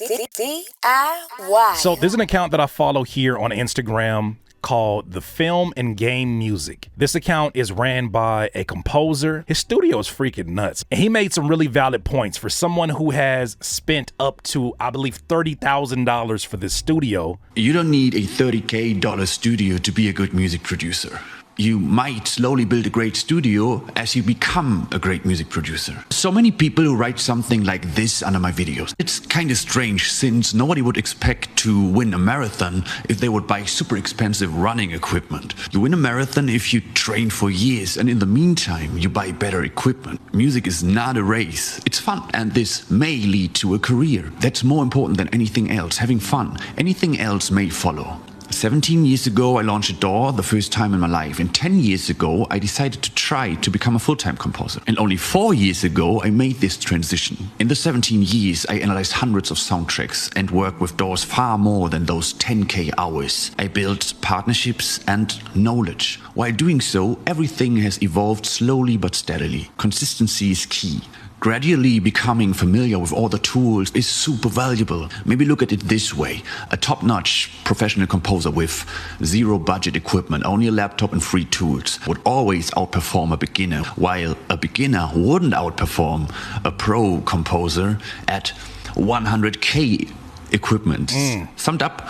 DIY. So there's an account that I follow here on Instagram called The Film and Game Music. This account is ran by a composer. His studio is freaking nuts. And he made some really valid points for someone who has spent up to, I believe, $30,000 for this studio. You don't need a $30K studio to be a good music producer. You might slowly build a great studio as you become a great music producer. So many people who write something like this under my videos. It's kind of strange since nobody would expect to win a marathon if they would buy super expensive running equipment. You win a marathon if you train for years and in the meantime you buy better equipment. Music is not a race. It's fun and this may lead to a career. That's more important than anything else, having fun. Anything else may follow. 17 years ago, I launched a DAW the first time in my life. And 10 years ago, I decided to try to become a full-time composer. And only 4 years ago, I made this transition. In the 17 years, I analyzed hundreds of soundtracks and worked with DAWs far more than those 10K hours. I built partnerships and knowledge. While doing so, everything has evolved slowly but steadily. Consistency is key. Gradually becoming familiar with all the tools is super valuable. Maybe look at it this way. A top-notch professional composer with zero budget equipment, only a laptop and free tools, would always outperform a beginner, while a beginner wouldn't outperform a pro composer at 100K equipment. Summed up,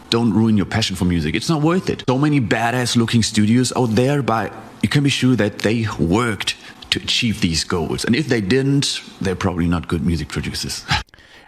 don't ruin your passion for music. It's not worth it. So many badass looking studios out there, but you can be sure that they worked to achieve these goals. And if they didn't, they're probably not good music producers.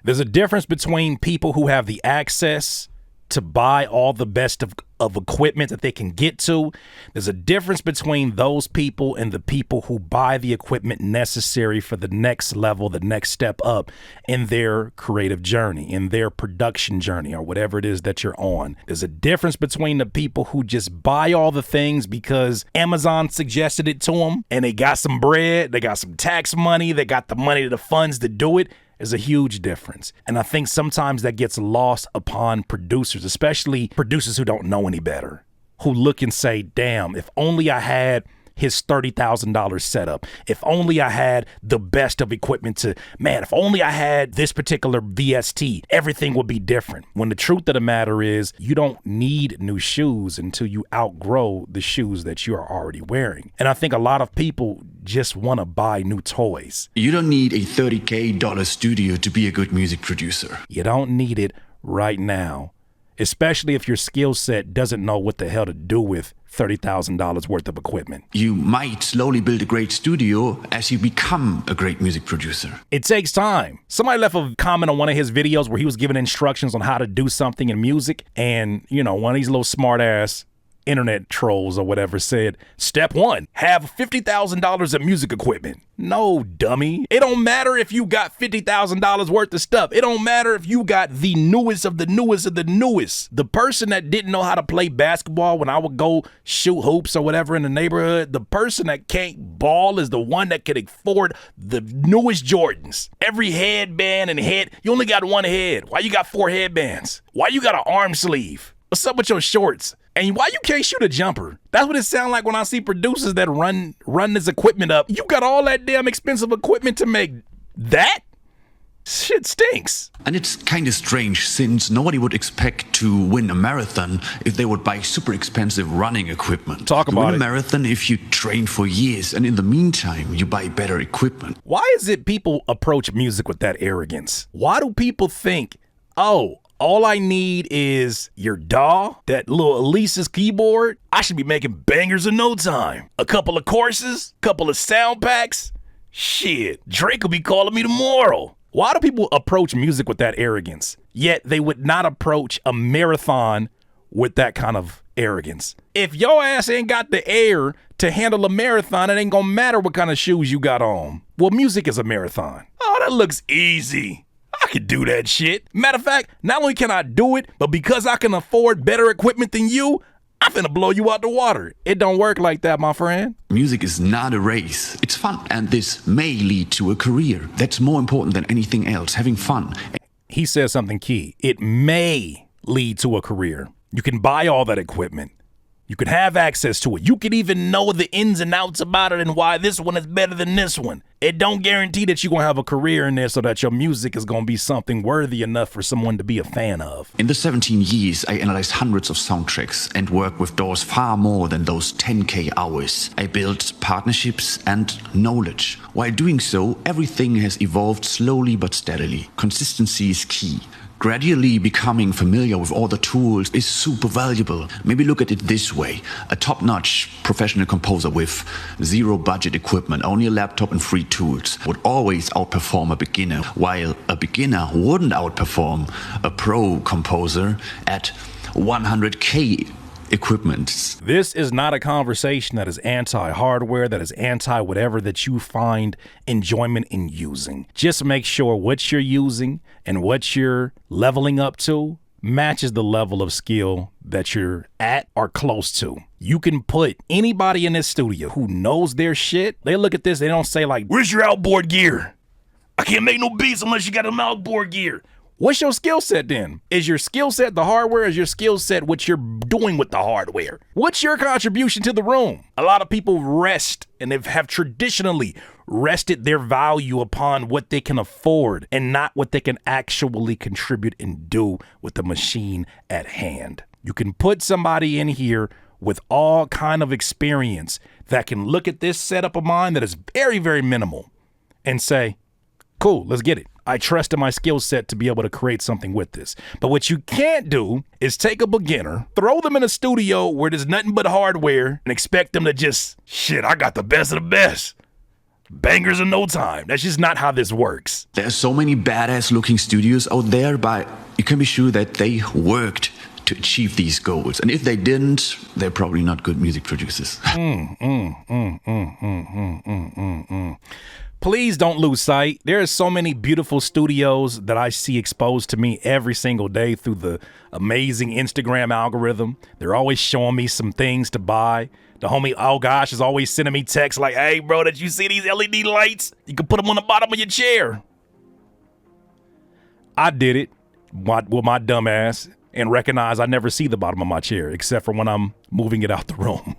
There's a difference between people who have the access to buy all the best of equipment that they can get to. There's a difference between those people and the people who buy the equipment necessary for the next level, the next step up in their creative journey, in their production journey, or whatever it is that you're on. There's a difference between the people who just buy all the things because Amazon suggested it to them and they got some bread, they got some tax money, they got the money, the funds to do it. Is a huge difference. And I think sometimes that gets lost upon producers, especially producers who don't know any better, who look and say, damn, if only I had his $30,000 setup. If only I had the best of equipment if only I had this particular VST, everything would be different. When the truth of the matter is, you don't need new shoes until you outgrow the shoes that you are already wearing. And I think a lot of people just want to buy new toys. You don't need a $30K studio to be a good music producer. You don't need it right now, especially if your skill set doesn't know what the hell to do with $30,000 worth of equipment. You might slowly build a great studio as you become a great music producer. It takes time. Somebody left a comment on one of his videos where he was giving instructions on how to do something in music. And, one of these little smart ass internet trolls or whatever said, step 1, have $50,000 of music equipment. No, dummy. It don't matter if you got $50,000 worth of stuff. It don't matter if you got the newest of the newest of the newest. The person that didn't know how to play basketball when I would go shoot hoops or whatever in the neighborhood, the person that can't ball is the one that could afford the newest Jordans. Every headband and head, you only got one head. Why you got 4 headbands? Why you got an arm sleeve? What's up with your shorts? And why you can't shoot a jumper? That's what it sounds like when I see producers that run this equipment up. You got all that damn expensive equipment to make that? Shit stinks. And it's kind of strange since nobody would expect to win a marathon if they would buy super expensive running equipment. Talk about it. You win a marathon if you train for years and in the meantime you buy better equipment. Why is it people approach music with that arrogance? Why do people think, all I need is your DAW, that little Alesis keyboard? I should be making bangers in no time. A couple of courses, couple of sound packs. Shit, Drake will be calling me tomorrow. Why do people approach music with that arrogance? Yet they would not approach a marathon with that kind of arrogance. If your ass ain't got the air to handle a marathon, it ain't gonna matter what kind of shoes you got on. Well, music is a marathon. Oh, that looks easy. I could do that shit. Matter of fact, not only can I do it, but because I can afford better equipment than you, I'm finna blow you out the water. It don't work like that, my friend. Music is not a race. It's fun, and this may lead to a career. That's more important than anything else, having fun. He says something key. It may lead to a career. You can buy all that equipment. You can have access to it. You can even know the ins and outs about it and why this one is better than this one. It don't guarantee that you're going to have a career in there so that your music is going to be something worthy enough for someone to be a fan of. In the 17 years, I analyzed hundreds of soundtracks and worked with DAWs far more than those 10K hours. I built partnerships and knowledge. While doing so, everything has evolved slowly but steadily. Consistency is key. Gradually becoming familiar with all the tools is super valuable. Maybe look at it this way. A top-notch professional composer with zero budget equipment, only a laptop and free tools, would always outperform a beginner, while a beginner wouldn't outperform a pro composer at 100K equipment. This is not a conversation that is anti-hardware, that is anti-whatever that you find enjoyment in using. Just make sure what you're using and what you're leveling up to matches the level of skill that you're at or close to. You can put anybody in this studio who knows their shit. They look at this, they don't say like, where's your outboard gear? I can't make no beats unless you got an outboard gear. What's your skill set then? Is your skill set the hardware? Is your skill set what you're doing with the hardware? What's your contribution to the room? A lot of people rest and have traditionally rested their value upon what they can afford and not what they can actually contribute and do with the machine at hand. You can put somebody in here with all kind of experience that can look at this setup of mine that is very, very minimal and say, cool, let's get it. I trust in my skill set to be able to create something with this. But what you can't do is take a beginner, throw them in a studio where there's nothing but hardware and expect them to just, shit, I got the best of the best. Bangers in no time. That's just not how this works. There are so many badass looking studios out there, but you can be sure that they worked to achieve these goals. And if they didn't, they're probably not good music producers. Please don't lose sight. There are so many beautiful studios that I see exposed to me every single day through the amazing Instagram algorithm. They're always showing me some things to buy. The homie, oh gosh, is always sending me texts like, hey bro, did you see these LED lights? You can put them on the bottom of your chair. I did it with my dumb ass and recognize I never see the bottom of my chair except for when I'm moving it out the room.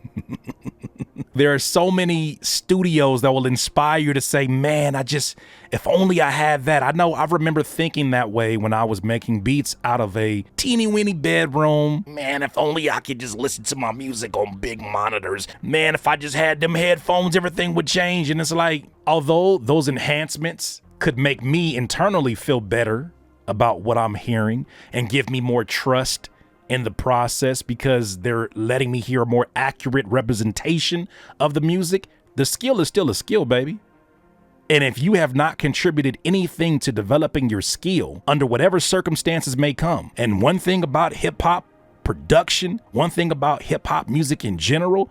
There are so many studios that will inspire you to say, man, if only I had that. I remember thinking that way when I was making beats out of a teeny weeny bedroom. Man, if only I could just listen to my music on big monitors. Man, if I just had them headphones, everything would change. And it's like, although those enhancements could make me internally feel better about what I'm hearing and give me more trust in the process because they're letting me hear a more accurate representation of the music, the skill is still a skill, baby. And if you have not contributed anything to developing your skill under whatever circumstances may come, and one thing about hip hop production, one thing about hip hop music in general,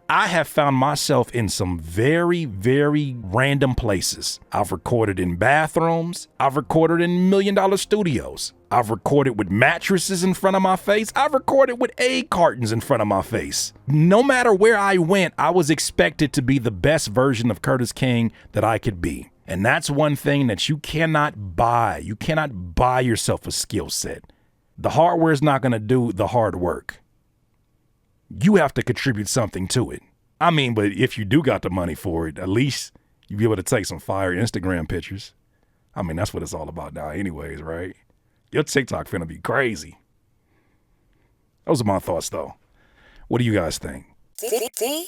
I have found myself in some very, very random places. I've recorded in bathrooms. I've recorded in $1 million studios. I've recorded with mattresses in front of my face. I've recorded with egg cartons in front of my face. No matter where I went, I was expected to be the best version of Curtis King that I could be. And that's one thing that you cannot buy. You cannot buy yourself a skill set. The hardware is not going to do the hard work. You have to contribute something to it. I mean, but if you do got the money for it, at least you'll be able to take some fire Instagram pictures. I mean, that's what it's all about now anyways, right? Your TikTok finna be crazy. Those are my thoughts, though. What do you guys think? DIY.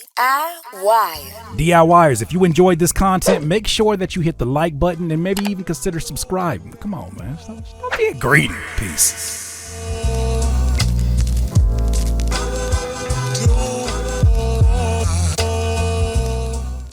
DIYers, if you enjoyed this content, make sure that you hit the like button and maybe even consider subscribing. Come on, man. Don't get greedy. Peace.